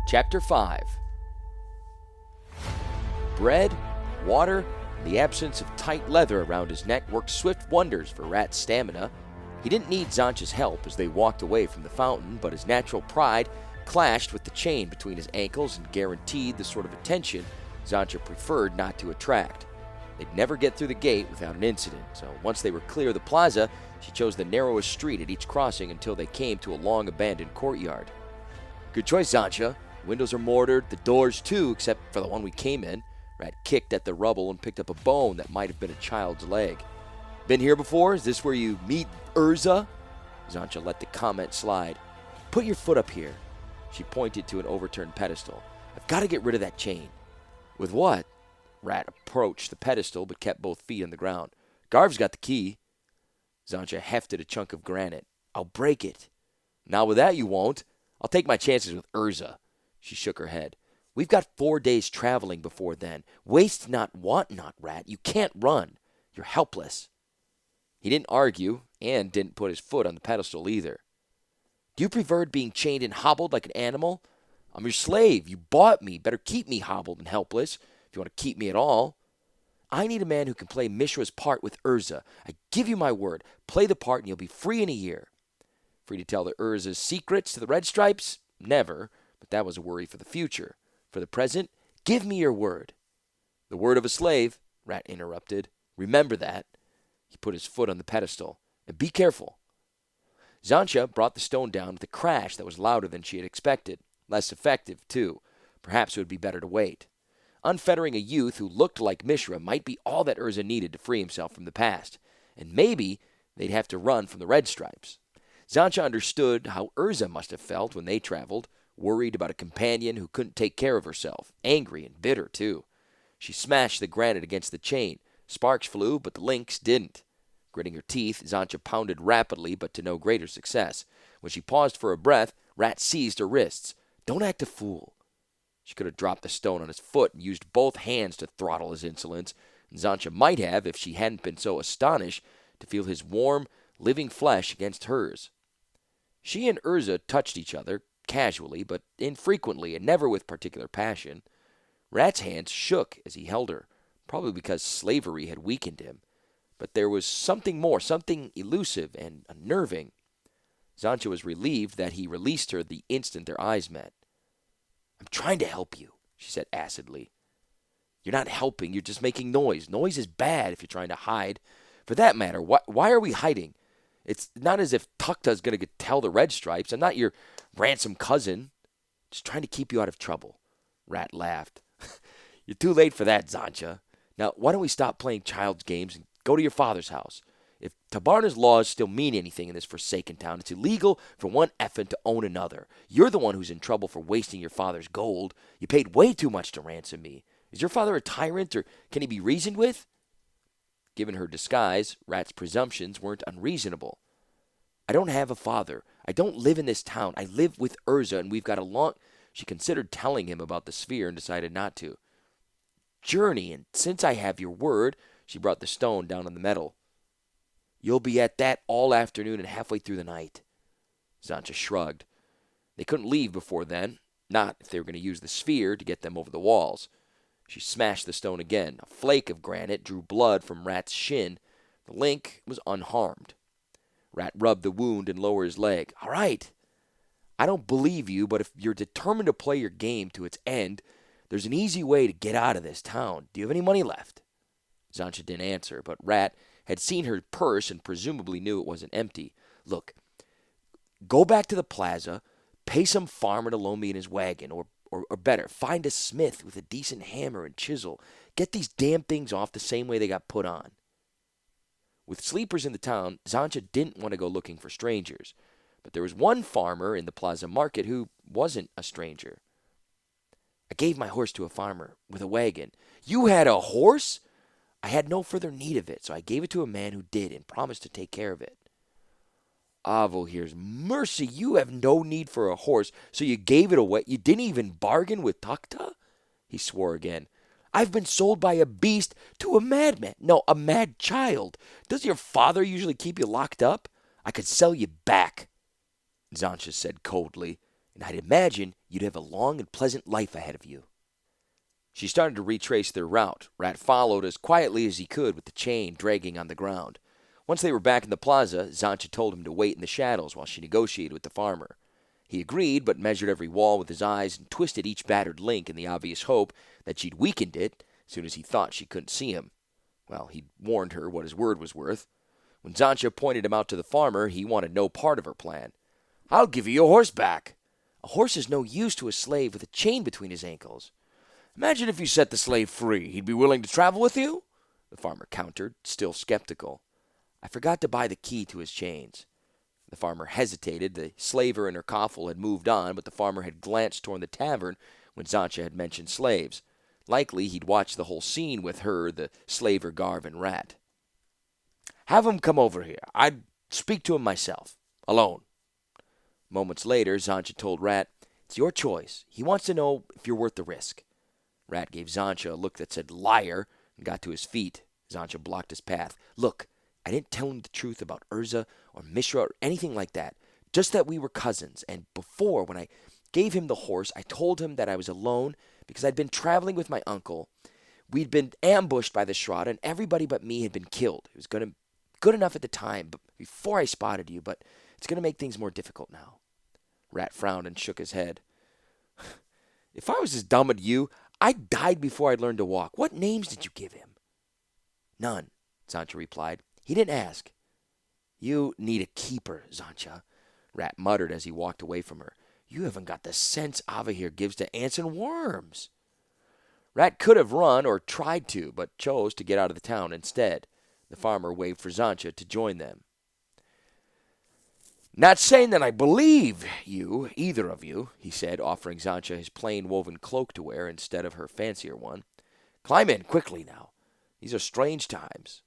Chapter 5. Bread, water, and the absence of tight leather around his neck worked swift wonders for Rat's stamina. He didn't need Zancha's help as they walked away from the fountain, but his natural pride clashed with the chain between his ankles and guaranteed the sort of attention Zancha preferred not to attract. They'd never get through the gate without an incident, so once they were clear of the plaza, she chose the narrowest street at each crossing until they came to a long abandoned courtyard. "Good choice, Zancha. Windows are mortared, the doors too, except for the one we came in." Rat kicked at the rubble and picked up a bone that might have been a child's leg. "Been here before? Is this where you meet Urza?" Zancha let the comment slide. "Put your foot up here." She pointed to an overturned pedestal. "I've got to get rid of that chain." "With what?" Rat approached the pedestal but kept both feet on the ground. "Garv's got the key." Zancha hefted a chunk of granite. "I'll break it." "Not with that you won't. I'll take my chances with Urza." She shook her head. "We've got 4 days traveling before then. Waste not, want not, Rat. You can't run. You're helpless." He didn't argue and didn't put his foot on the pedestal either. "Do you prefer being chained and hobbled like an animal? I'm your slave. You bought me. Better keep me hobbled and helpless if you want to keep me at all." "I need a man who can play Mishra's part with Urza. I give you my word. Play the part and you'll be free in a year." Free to tell the Urza's secrets to the Red Stripes? Never, but that was a worry for the future. For the present, give me your word. "The word of a slave," Rat interrupted. "Remember that." He put his foot on the pedestal. "And be careful." Zancha brought the stone down with a crash that was louder than she had expected. Less effective, too. Perhaps it would be better to wait. Unfettering a youth who looked like Mishra might be all that Urza needed to free himself from the past. And maybe they'd have to run from the Red Stripes. Zancha understood how Urza must have felt when they traveled, worried about a companion who couldn't take care of herself, angry and bitter, too. She smashed the granite against the chain. Sparks flew, but the links didn't. Gritting her teeth, Zancha pounded rapidly, but to no greater success. When she paused for a breath, Rat seized her wrists. "Don't act a fool." She could have dropped the stone on his foot and used both hands to throttle his insolence, and Zancha might have if she hadn't been so astonished to feel his warm, living flesh against hers. She and Urza touched each other, casually, but infrequently and never with particular passion. Rat's hands shook as he held her, probably because slavery had weakened him. But there was something more, something elusive and unnerving. Zancha was relieved that he released her the instant their eyes met. "I'm trying to help you," she said acidly. "You're not helping, you're just making noise. Noise is bad if you're trying to hide. For that matter, why are we hiding? It's not as if Tukta's going to tell the Red Stripes. I'm not your ransom cousin. Just trying to keep you out of trouble." Rat laughed. "You're too late for that, Zancha. Now, why don't we stop playing child's games and go to your father's house? If Tabarna's laws still mean anything in this forsaken town, it's illegal for one effin to own another. You're the one who's in trouble for wasting your father's gold. You paid way too much to ransom me. Is your father a tyrant, or can he be reasoned with?" Given her disguise, Rat's presumptions weren't unreasonable. "I don't have a father. I don't live in this town. I live with Urza, and we've got a long—" She considered telling him about the sphere and decided not to. "Journey, and since I have your word," she brought the stone down on the metal. "You'll be at that all afternoon and halfway through the night." Zancha shrugged. They couldn't leave before then, not if they were going to use the sphere to get them over the walls. She smashed the stone again. A flake of granite drew blood from Rat's shin. The link was unharmed. Rat rubbed the wound and lowered his leg. "All right. I don't believe you, but if you're determined to play your game to its end, there's an easy way to get out of this town. Do you have any money left?" Zancha didn't answer, but Rat had seen her purse and presumably knew it wasn't empty. "Look, go back to the plaza, pay some farmer to loan me in his wagon, or better, find a smith with a decent hammer and chisel. Get these damn things off the same way they got put on." With sleepers in the town, Zancha didn't want to go looking for strangers, but there was one farmer in the plaza market who wasn't a stranger. "I gave my horse to a farmer with a wagon." "You had a horse?" "I had no further need of it, so I gave it to a man who did and promised to take care of it." "Avo, here's mercy. You have no need for a horse, so you gave it away. You didn't even bargain with Tukta?" He swore again. "I've been sold by a beast to a madman. No, a mad child. Does your father usually keep you locked up? I could sell you back," Zancha said coldly. and I'd imagine you'd have a long and pleasant life ahead of you. She started to retrace their route. Rat followed as quietly as he could with the chain dragging on the ground. Once they were back in the plaza, Zancha told him to wait in the shadows while she negotiated with the farmer. He agreed, but measured every wall with his eyes and twisted each battered link in the obvious hope that she'd weakened it as soon as he thought she couldn't see him. Well, he'd warned her what his word was worth. When Zancha pointed him out to the farmer, he wanted no part of her plan. "I'll give you your horse back." "A horse is no use to a slave with a chain between his ankles." "Imagine if you set the slave free. He'd be willing to travel with you?" The farmer countered, still skeptical. "I forgot to buy the key to his chains." The farmer hesitated. The slaver and her coffle had moved on, but the farmer had glanced toward the tavern when Zancha had mentioned slaves. Likely he'd watched the whole scene with her, the slaver, Garv, and Rat. "Have him come over here. I'd speak to him myself. Alone." Moments later, Zancha told Rat, "It's your choice. He wants to know if you're worth the risk." Rat gave Zancha a look that said liar and got to his feet. Zancha blocked his path. "Look, I didn't tell him the truth about Urza or Mishra or anything like that. Just that we were cousins. And before, when I gave him the horse, I told him that I was alone because I'd been traveling with my uncle. We'd been ambushed by the Shroud, and everybody but me had been killed. It was good enough at the time, but before I spotted you, but it's going to make things more difficult now." Rat frowned and shook his head. "If I was as dumb as you, I died before I learned to walk. What names did you give him?" "None," Zancha replied. "He didn't ask." "You need a keeper, Zancha," Rat muttered as he walked away from her. "You haven't got the sense Ava here gives to ants and worms." Rat could have run or tried to, but chose to get out of the town instead. The farmer waved for Zancha to join them. "Not saying that I believe you, either of you," he said, offering Zancha his plain woven cloak to wear instead of her fancier one. "Climb in quickly now. These are strange times.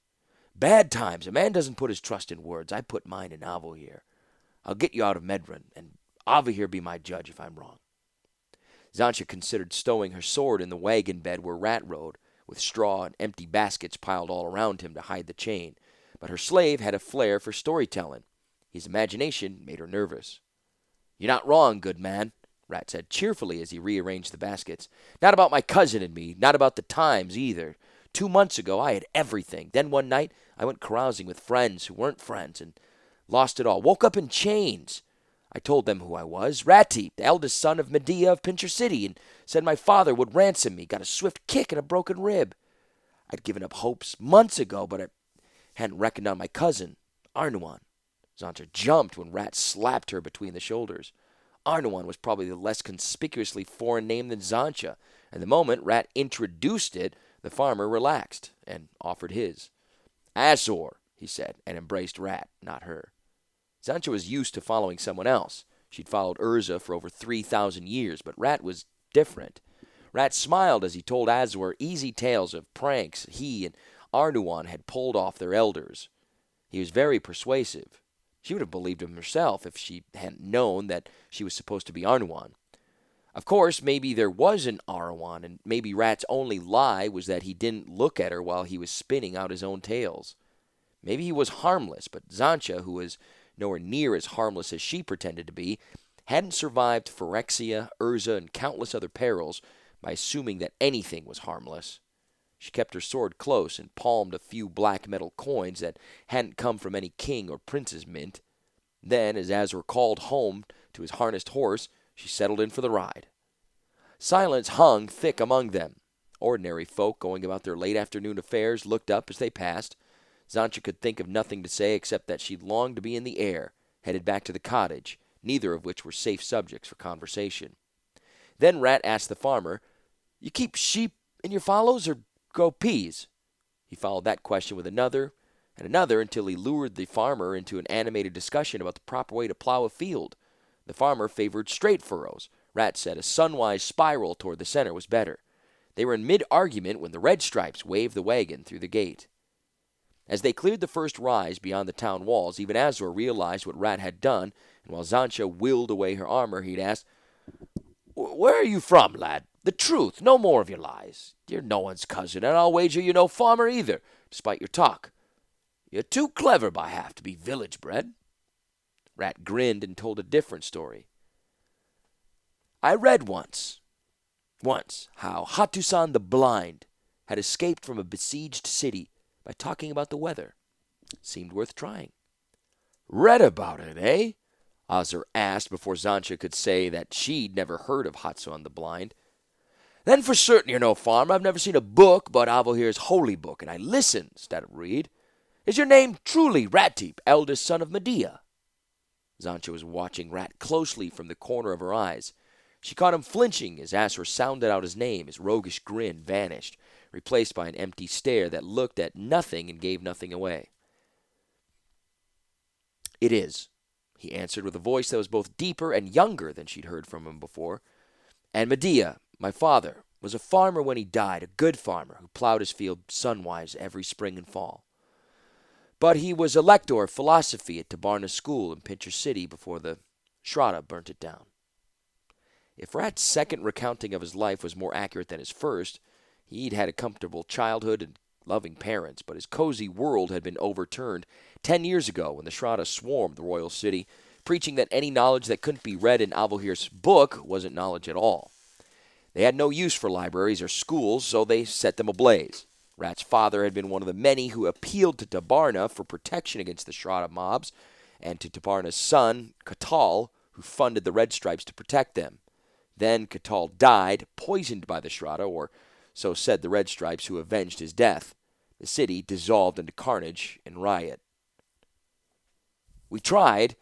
Bad times. A man doesn't put his trust in words. I put mine in Avo here. I'll get you out of Medrun, and Ava here be my judge if I'm wrong." Zancha considered stowing her sword in the wagon bed where Rat rode, with straw and empty baskets piled all around him to hide the chain. But her slave had a flair for storytelling. His imagination made her nervous. "You're not wrong, good man," Rat said cheerfully as he rearranged the baskets. "Not about my cousin and me, not about the times either. 2 months ago I had everything. Then one night I went carousing with friends who weren't friends and lost it all. Woke up in chains. I told them who I was, Ratty, the eldest son of Medea of Pincher City, and said my father would ransom me. Got a swift kick and a broken rib. I'd given up hopes months ago, but I hadn't reckoned on my cousin, Arnuan." Zancha jumped when Rat slapped her between the shoulders. Arnuan was probably the less conspicuously foreign name than Zancha, and the moment Rat introduced it, the farmer relaxed and offered his. "Azor," he said, and embraced Rat, not her. Zancha was used to following someone else. She'd followed Urza for over 3,000 years, but Rat was different. Rat smiled as he told Azor easy tales of pranks he and Arnuan had pulled off their elders. He was very persuasive. She would have believed him herself if she hadn't known that she was supposed to be Arnuan. Of course, maybe there was an Arnuan, and maybe Rat's only lie was that he didn't look at her while he was spinning out his own tales. Maybe he was harmless, but Zancha, who was nowhere near as harmless as she pretended to be, hadn't survived Phyrexia, Urza, and countless other perils by assuming that anything was harmless. She kept her sword close and palmed a few black metal coins that hadn't come from any king or prince's mint. Then, as Azor called home to his harnessed horse, she settled in for the ride. Silence hung thick among them. Ordinary folk going about their late afternoon affairs looked up as they passed. Zancha could think of nothing to say except that she longed to be in the air, headed back to the cottage, neither of which were safe subjects for conversation. Then Rat asked the farmer, "You keep sheep in your fallows or grow peas?" He followed that question with another and another until he lured the farmer into an animated discussion about the proper way to plow a field. The farmer favored straight furrows. Rat said a sunwise spiral toward the center was better. They were in mid-argument when the red stripes waved the wagon through the gate. As they cleared the first rise beyond the town walls, even Azor realized what Rat had done, and while Zancha willed away her armor, he'd asked, "Where are you from, lad? The truth, no more of your lies. You're no one's cousin, and I'll wager you're no farmer either, despite your talk. You're too clever by half to be village-bred." Rat grinned and told a different story. I read once, how Hatusan the Blind had escaped from a besieged city by talking about the weather. Seemed worth trying. Read about it, eh? Ozzer asked before Zancha could say that she'd never heard of Hatusan the Blind. Then for certain you're no farmer. I've never seen a book but Avohir's holy book, and I listen instead of read. Is your name truly Ratdeep, eldest son of Medea? Zancha was watching Rat closely from the corner of her eyes. She caught him flinching as Asher sounded out his name. His roguish grin vanished, replaced by an empty stare that looked at nothing and gave nothing away. It is, he answered with a voice that was both deeper and younger than she'd heard from him before. And Medea, my father, was a farmer when he died, a good farmer who plowed his field sunwise every spring and fall. But he was a lector of philosophy at Tabarna School in Pincher City before the Shraddha burnt it down. If Rat's second recounting of his life was more accurate than his first, he'd had a comfortable childhood and loving parents, but his cozy world had been overturned 10 years ago when the Shraddha swarmed the royal city, preaching that any knowledge that couldn't be read in Avohir's book wasn't knowledge at all. They had no use for libraries or schools, so they set them ablaze. Rat's father had been one of the many who appealed to Tabarna for protection against the Shraddha mobs, and to Tabarna's son, Katal, who funded the Red Stripes to protect them. Then Katal died, poisoned by the Shraddha, or so said the Red Stripes, who avenged his death. The city dissolved into carnage and riot. We tried.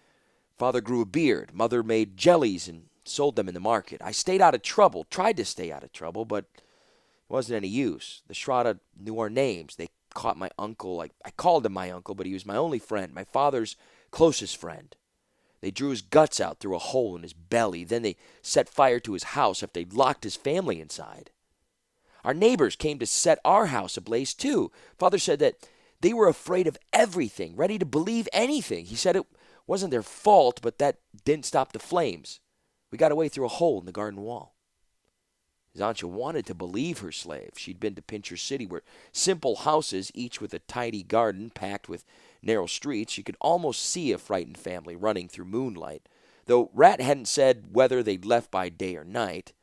Father grew a beard. Mother made jellies and sold them in the market. I stayed out of trouble, tried to stay out of trouble, but it wasn't any use. The Shraddha knew our names. They caught my uncle. I called him my uncle, but he was my only friend, my father's closest friend. They drew his guts out through a hole in his belly. Then they set fire to his house after they'd locked his family inside. Our neighbors came to set our house ablaze too. Father said that they were afraid of everything, ready to believe anything. He said it wasn't their fault, but that didn't stop the flames. We got away through a hole in the garden wall. Zancha wanted to believe her slave. She'd been to Pincher City, where simple houses, each with a tidy garden packed with narrow streets, she could almost see a frightened family running through moonlight, though Rat hadn't said whether they'd left by day or night.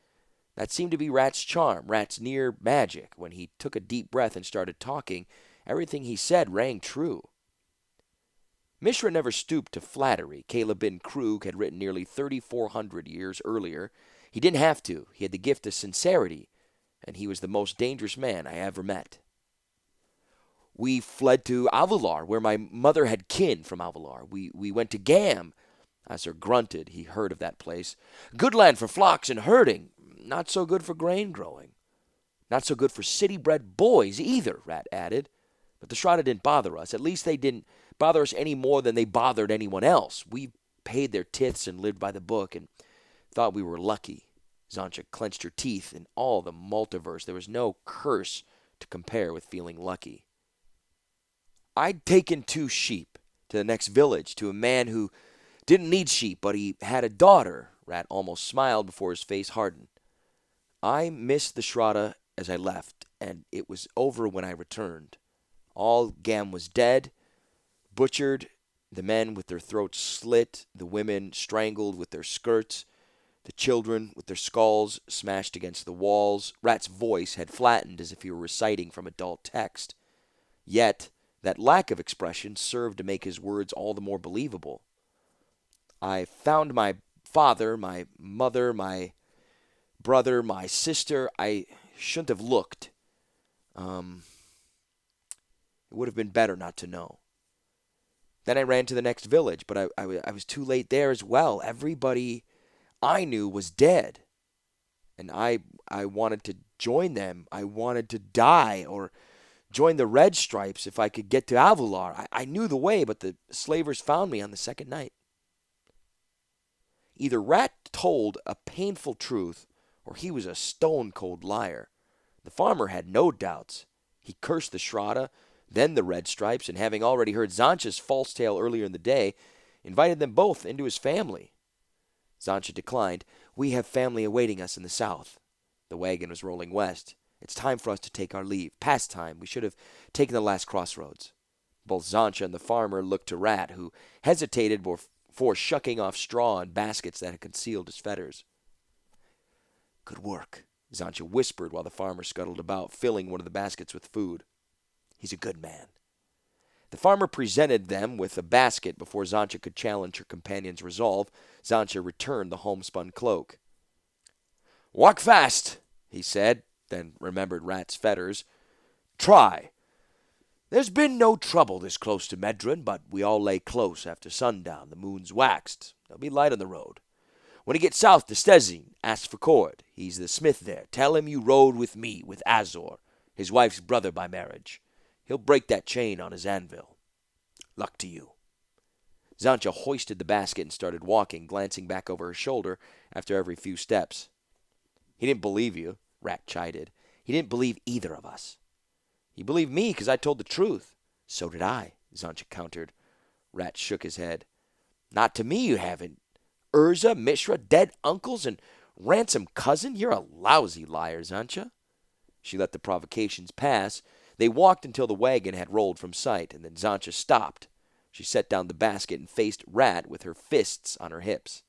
That seemed to be Rat's charm, Rat's near magic. When he took a deep breath and started talking, everything he said rang true. Mishra never stooped to flattery. Caleb bin Krug had written nearly 3,400 years earlier. He didn't have to. He had the gift of sincerity, and he was the most dangerous man I ever met. We fled to Avular, where my mother had kin from Avular. We went to Gam. Asser grunted. He heard of that place. Good land for flocks and herding. Not so good for grain growing. Not so good for city-bred boys either, Rat added. But the Shraddha didn't bother us. At least they didn't bother us any more than they bothered anyone else. We paid their tithes and lived by the book and thought we were lucky. Zancha clenched her teeth. In all the multiverse, there was no curse to compare with feeling lucky. I'd taken 2 sheep to the next village, to a man who didn't need sheep, but he had a daughter. Rat almost smiled before his face hardened. I missed the Shraddha as I left, and it was over when I returned. All Gam was dead, butchered, the men with their throats slit, the women strangled with their skirts, the children with their skulls smashed against the walls. Rat's voice had flattened as if he were reciting from a dull text. Yet, that lack of expression served to make his words all the more believable. I found my father, my mother, my brother, my sister. I shouldn't have looked. It would have been better not to know. Then I ran to the next village, but I was too late there as well. Everybody I knew was dead. And I wanted to join them. I wanted to die or join the Red Stripes if I could get to Avular. I knew the way, but the slavers found me on the second night. Either Rat told a painful truth, or he was a stone-cold liar. The farmer had no doubts. He cursed the Shraddha, then the Red Stripes, and having already heard Zancha's false tale earlier in the day, invited them both into his family. Zancha declined. We have family awaiting us in the south. The wagon was rolling west. It's time for us to take our leave. Past time. We should have taken the last crossroads. Both Zancha and the farmer looked to Rat, who hesitated before shucking off straw and baskets that had concealed his fetters. Good work, Zancha whispered while the farmer scuttled about, filling one of the baskets with food. He's a good man. The farmer presented them with a basket before Zancha could challenge her companion's resolve. Zancha returned the homespun cloak. Walk fast, he said, then remembered Rat's fetters. Try. There's been no trouble this close to Medrun, but we all lay close after sundown. The moon's waxed. There'll be light on the road. When you get south to Stezine, ask for Cord. He's the smith there. Tell him you rode with me, with Azor, his wife's brother by marriage. He'll break that chain on his anvil. Luck to you. Zancha hoisted the basket and started walking, glancing back over her shoulder after every few steps. He didn't believe you, Rat chided. He didn't believe either of us. He believed me because I told the truth. So did I, Zancha countered. Rat shook his head. Not to me you haven't. Urza, Mishra, dead uncles, and ransom cousin? You're a lousy liar, Zancha. She let the provocations pass. They walked until the wagon had rolled from sight, and then Zancha stopped. She set down the basket and faced Rat with her fists on her hips.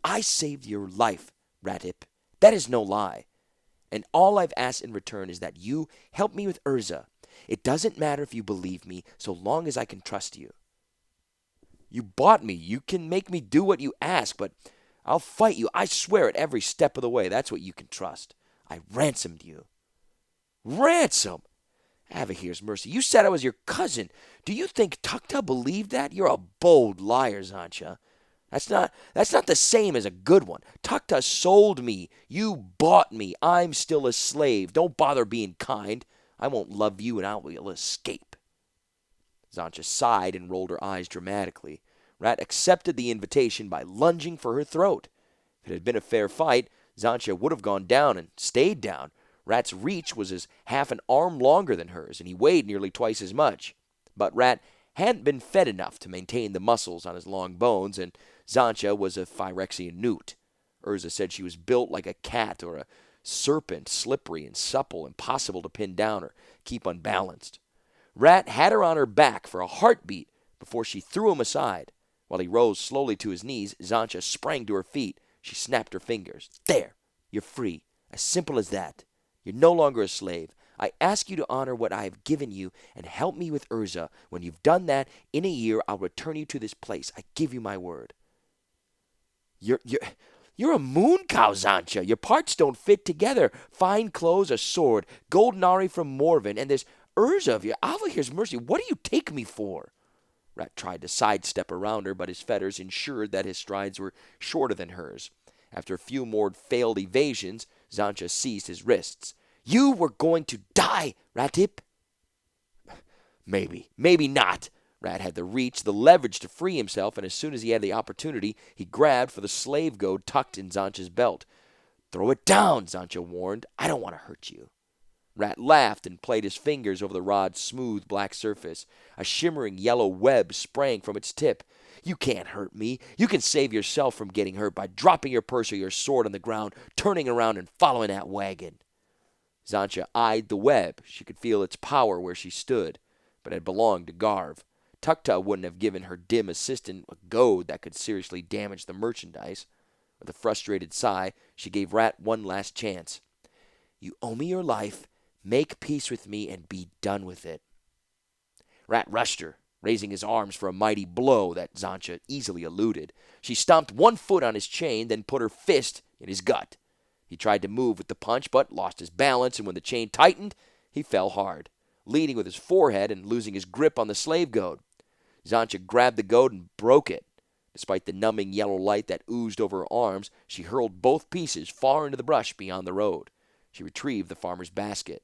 I saved your life, Ratip. That is no lie. And all I've asked in return is that you help me with Urza. It doesn't matter if you believe me, so long as I can trust you. You bought me. You can make me do what you ask, but I'll fight you. I swear it every step of the way. That's what you can trust. I ransomed you. Ransom? Avahir's mercy. You said I was your cousin. Do you think Tukta believed that? You're a bold liar, Zancha. That's not the same as a good one. Tukta sold me. You bought me. I'm still a slave. Don't bother being kind. I won't love you and I will escape. Zancha sighed and rolled her eyes dramatically. Rat accepted the invitation by lunging for her throat. If it had been a fair fight, Zancha would have gone down and stayed down. Rat's reach was as half an arm longer than hers, and he weighed nearly twice as much. But Rat hadn't been fed enough to maintain the muscles on his long bones, and Zancha was a Phyrexian newt. Urza said she was built like a cat or a serpent, slippery and supple, impossible to pin down or keep unbalanced. Rat had her on her back for a heartbeat before she threw him aside. While he rose slowly to his knees, Zancha sprang to her feet. She snapped her fingers. There! You're free. As simple as that. You're no longer a slave. I ask you to honor what I have given you and help me with Urza. When you've done that, in a year I'll return you to this place. I give you my word. You're a moon cow, Zancha. Your parts don't fit together. Fine clothes, a sword, Goldenari from Morven, and this Urza of your Avahir's mercy. What do you take me for? Rat tried to sidestep around her, but his fetters ensured that his strides were shorter than hers. After a few more failed evasions, Zancha seized his wrists. You were going to die, Ratip. Maybe not. Rat had the reach, the leverage to free himself, and as soon as he had the opportunity, he grabbed for the slave goad tucked in Zancha's belt. Throw it down, Zancha warned. I don't want to hurt you. Rat laughed and played his fingers over the rod's smooth black surface. A shimmering yellow web sprang from its tip. You can't hurt me. You can save yourself from getting hurt by dropping your purse or your sword on the ground, turning around and following that wagon. Zancha eyed the web. She could feel its power where she stood, but it belonged to Garv. Tukta wouldn't have given her dim assistant a goad that could seriously damage the merchandise. With a frustrated sigh, she gave Rat one last chance. You owe me your life. Make peace with me and be done with it. Rat rushed her, raising his arms for a mighty blow that Zancha easily eluded. She stomped one foot on his chain, then put her fist in his gut. He tried to move with the punch, but lost his balance, and when the chain tightened, he fell hard, leading with his forehead and losing his grip on the slave goad. Zancha grabbed the goad and broke it. Despite the numbing yellow light that oozed over her arms, she hurled both pieces far into the brush beyond the road. She retrieved the farmer's basket.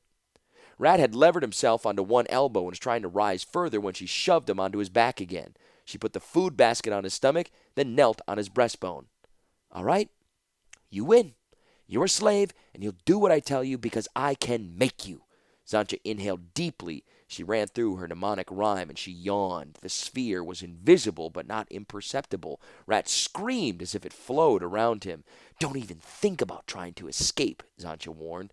Rat had levered himself onto one elbow and was trying to rise further when she shoved him onto his back again. She put the food basket on his stomach, then knelt on his breastbone. All right, you win. You're a slave, and you'll do what I tell you because I can make you. Zancha inhaled deeply. She ran through her mnemonic rhyme, and she yawned. The sphere was invisible, but not imperceptible. Rat screamed as if it flowed around him. Don't even think about trying to escape, Zancha warned.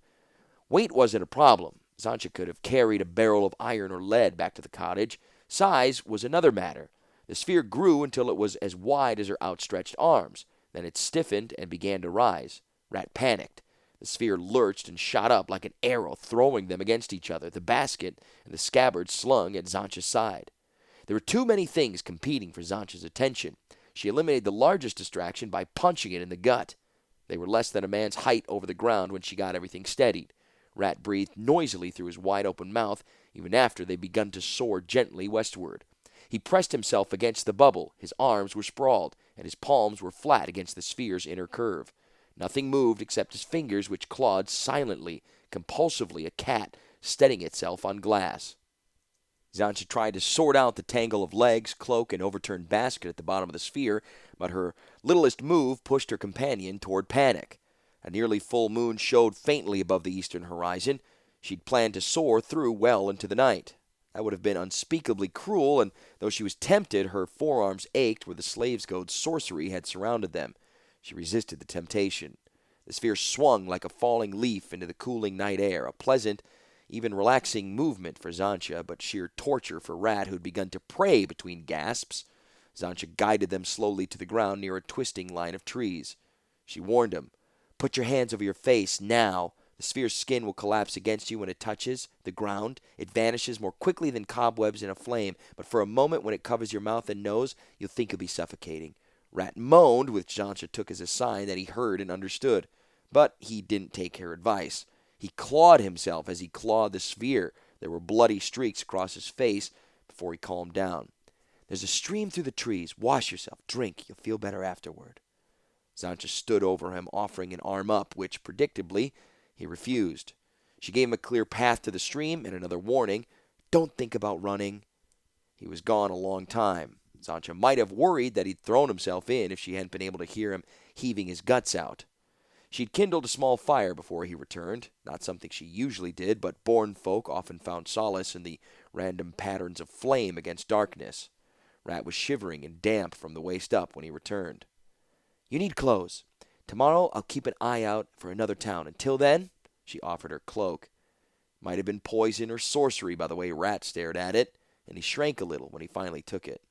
Weight wasn't a problem. Zancha could have carried a barrel of iron or lead back to the cottage. Size was another matter. The sphere grew until it was as wide as her outstretched arms. Then it stiffened and began to rise. Rat panicked. The sphere lurched and shot up like an arrow, throwing them against each other, the basket and the scabbard slung at Zancha's side. There were too many things competing for Zancha's attention. She eliminated the largest distraction by punching it in the gut. They were less than a man's height over the ground when she got everything steadied. Rat breathed noisily through his wide-open mouth, even after they begun to soar gently westward. He pressed himself against the bubble. His arms were sprawled, and his palms were flat against the sphere's inner curve. Nothing moved except his fingers, which clawed silently, compulsively, a cat steadying itself on glass. Zancha tried to sort out the tangle of legs, cloak, and overturned basket at the bottom of the sphere, but her littlest move pushed her companion toward panic. A nearly full moon showed faintly above the eastern horizon. She'd planned to soar through well into the night. That would have been unspeakably cruel, and though she was tempted, her forearms ached where the slave's gold sorcery had surrounded them. She resisted the temptation. The sphere swung like a falling leaf into the cooling night air, a pleasant, even relaxing movement for Zancha, but sheer torture for Rat, who'd begun to pray between gasps. Zancha guided them slowly to the ground near a twisting line of trees. She warned him, "Put your hands over your face, now. The sphere's skin will collapse against you when it touches the ground. It vanishes more quickly than cobwebs in a flame, but for a moment when it covers your mouth and nose, you'll think you'll be suffocating." Rat moaned, which Zancha took as a sign that he heard and understood. But he didn't take her advice. He clawed himself as he clawed the sphere. There were bloody streaks across his face before he calmed down. "There's a stream through the trees. Wash yourself. Drink. You'll feel better afterward." Zancha stood over him, offering an arm up, which, predictably, he refused. She gave him a clear path to the stream and another warning, "Don't think about running." He was gone a long time. Zancha might have worried that he'd thrown himself in if she hadn't been able to hear him heaving his guts out. She'd kindled a small fire before he returned, not something she usually did, but born folk often found solace in the random patterns of flame against darkness. Rat was shivering and damp from the waist up when he returned. "You need clothes. Tomorrow I'll keep an eye out for another town. Until then," she offered her cloak. Might have been poison or sorcery by the way Rat stared at it, and he shrank a little when he finally took it.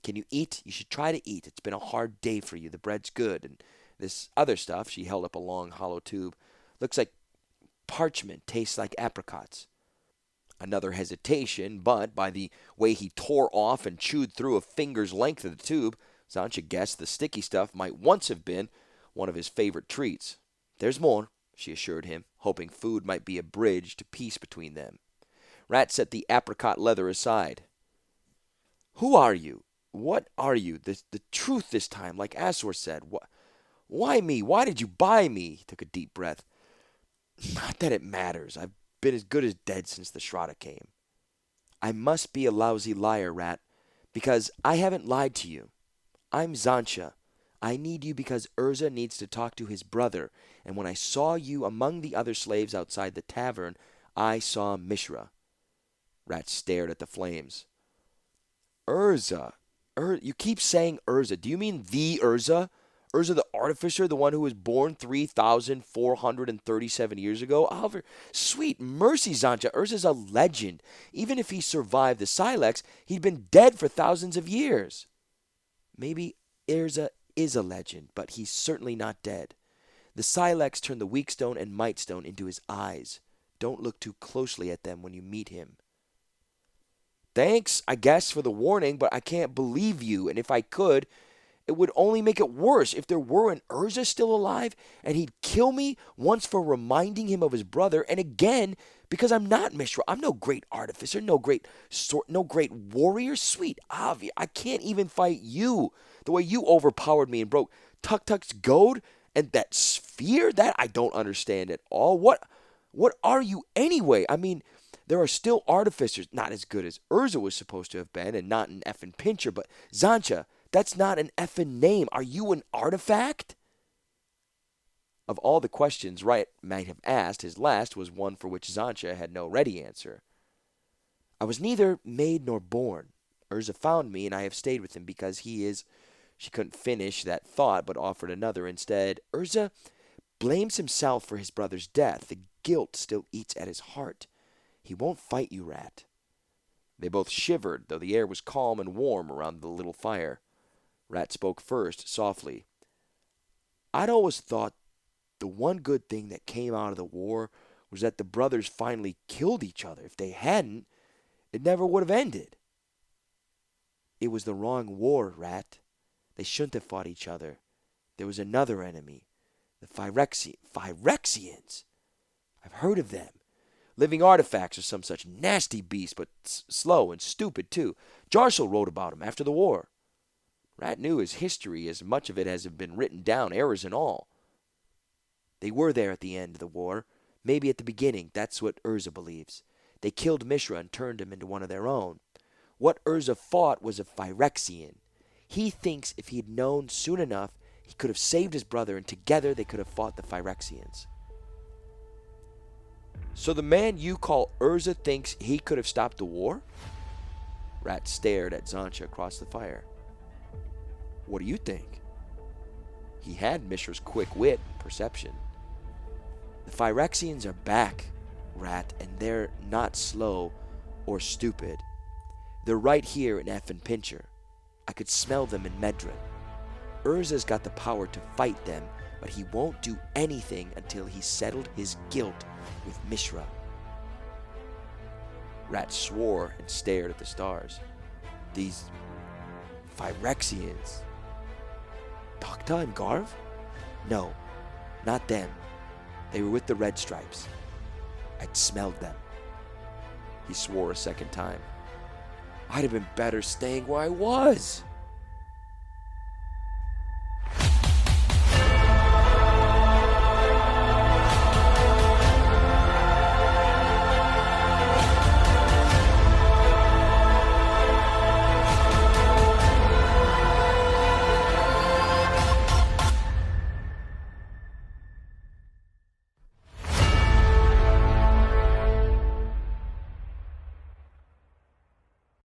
"Can you eat? You should try to eat. It's been a hard day for you. The bread's good, and this other stuff," she held up a long hollow tube, "looks like parchment, tastes like apricots." Another hesitation, but by the way he tore off and chewed through a finger's length of the tube, Zancha guessed the sticky stuff might once have been one of his favorite treats. "There's more," she assured him, hoping food might be a bridge to peace between them. Rat set the apricot leather aside. "Who are you? What are you? The truth this time, like Azor said. Why me? Why did you buy me?" He took a deep breath. "Not that it matters. I've been as good as dead since the Shroud came." "I must be a lousy liar, Rat, because I haven't lied to you. I'm Zancha. I need you because Urza needs to talk to his brother, and when I saw you among the other slaves outside the tavern, I saw Mishra." Rat stared at the flames. "Urza? You keep saying Urza. Do you mean the Urza? Urza the Artificer, the one who was born 3,437 years ago? Oliver, sweet mercy, Zancha. Urza's a legend. Even if he survived the Silex, he'd been dead for thousands of years." "Maybe Urza is a legend, but he's certainly not dead. The Silex turned the Weakstone and Mightstone into his eyes. Don't look too closely at them when you meet him." "Thanks, I guess, for the warning, but I can't believe you, and if I could, it would only make it worse if there were an Urza still alive, and he'd kill me once for reminding him of his brother, and again because I'm not Mishra. I'm no great artificer, no great warrior. Sweet Avi, I can't even fight you the way you overpowered me and broke Tuk-Tuk's goad, and that sphere, that I don't understand at all. What are you anyway? I mean, there are still artificers, not as good as Urza was supposed to have been, and not an effing pincher, but Zancha, that's not an effing name. Are you an artifact?" Of all the questions Wright might have asked, his last was one for which Zancha had no ready answer. "I was neither made nor born. Urza found me, and I have stayed with him because he is—" She couldn't finish that thought, but offered another instead. "Urza blames himself for his brother's death. The guilt still eats at his heart. He won't fight you, Rat." They both shivered, though the air was calm and warm around the little fire. Rat spoke first, softly. "I'd always thought the one good thing that came out of the war was that the brothers finally killed each other. If they hadn't, it never would have ended. It was the wrong war, Rat. They shouldn't have fought each other. There was another enemy, the Phyrexians. I've heard of them. Living artifacts or some such nasty beast, but slow and stupid too. Jarshel wrote about them after the war. Rat knew his history, as much of it as had been written down, errors and all. They were there at the end of the war. Maybe at the beginning, that's what Urza believes. They killed Mishra and turned him into one of their own. What Urza fought was a Phyrexian. He thinks if he had known soon enough, he could have saved his brother, and together they could have fought the Phyrexians. So the man you call Urza thinks he could have stopped the war? Rat stared at Zancha across the fire. What do you think? He had Mishra's quick wit and perception. The Phyrexians are back, Rat, and they're not slow or stupid. They're right here in F and Pincher. I could smell them in Medra. Urza's got the power to fight them, but he won't do anything until he's settled his guilt with Mishra. Rat swore and stared at the stars. These Phyrexians. Bacta and Garv? No, not them. They were with the Red Stripes. I'd smelled them. He swore a second time. I'd have been better staying where I was.